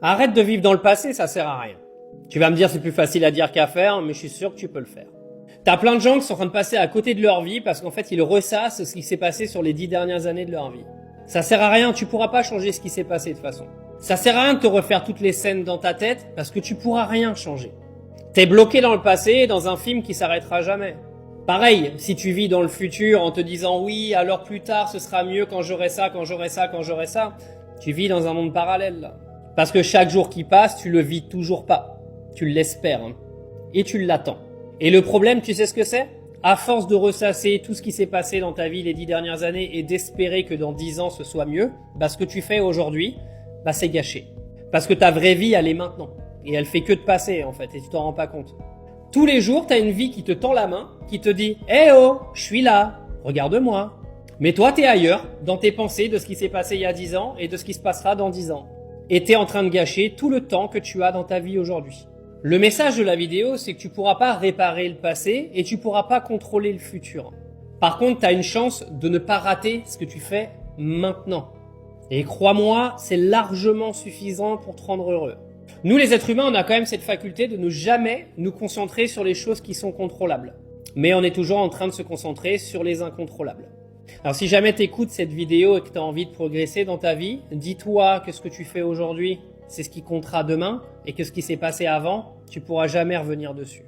Arrête de vivre dans le passé, ça sert à rien. Tu vas me dire c'est plus facile à dire qu'à faire, mais je suis sûr que tu peux le faire. T'as plein de gens qui sont en train de passer à côté de leur vie parce qu'en fait ils ressassent ce qui s'est passé sur les 10 dernières années de leur vie. Ça sert à rien, tu pourras pas changer ce qui s'est passé de toute façon. Ça sert à rien de te refaire toutes les scènes dans ta tête parce que tu pourras rien changer. T'es bloqué dans le passé, dans un film qui s'arrêtera jamais. Pareil, si tu vis dans le futur en te disant oui, alors plus tard ce sera mieux quand j'aurai ça, quand j'aurai ça, quand j'aurai ça, tu vis dans un monde parallèle là. Parce que chaque jour qui passe, tu le vis toujours pas. Tu l'espères, hein. Et tu l'attends. Et le problème, tu sais ce que c'est? À force de ressasser tout ce qui s'est passé dans ta vie les 10 dernières années et d'espérer que dans 10 ans ce soit mieux, ce que tu fais aujourd'hui, c'est gâché. Parce que ta vraie vie, elle est maintenant. Et elle fait que de passer, en fait, et tu t'en rends pas compte. Tous les jours, t'as une vie qui te tend la main, qui te dit « Eh oh, je suis là, regarde-moi ». Mais toi, t'es ailleurs, dans tes pensées de ce qui s'est passé il y a 10 ans et de ce qui se passera dans 10 ans. Et t'es en train de gâcher tout le temps que tu as dans ta vie aujourd'hui. Le message de la vidéo, c'est que tu pourras pas réparer le passé et tu pourras pas contrôler le futur. Par contre, t'as une chance de ne pas rater ce que tu fais maintenant. Et crois-moi, c'est largement suffisant pour te rendre heureux. Nous, les êtres humains, on a quand même cette faculté de ne jamais nous concentrer sur les choses qui sont contrôlables. Mais on est toujours en train de se concentrer sur les incontrôlables. Alors si jamais tu écoutes cette vidéo et que tu as envie de progresser dans ta vie, dis-toi que ce que tu fais aujourd'hui, c'est ce qui comptera demain et que ce qui s'est passé avant, tu pourras jamais revenir dessus.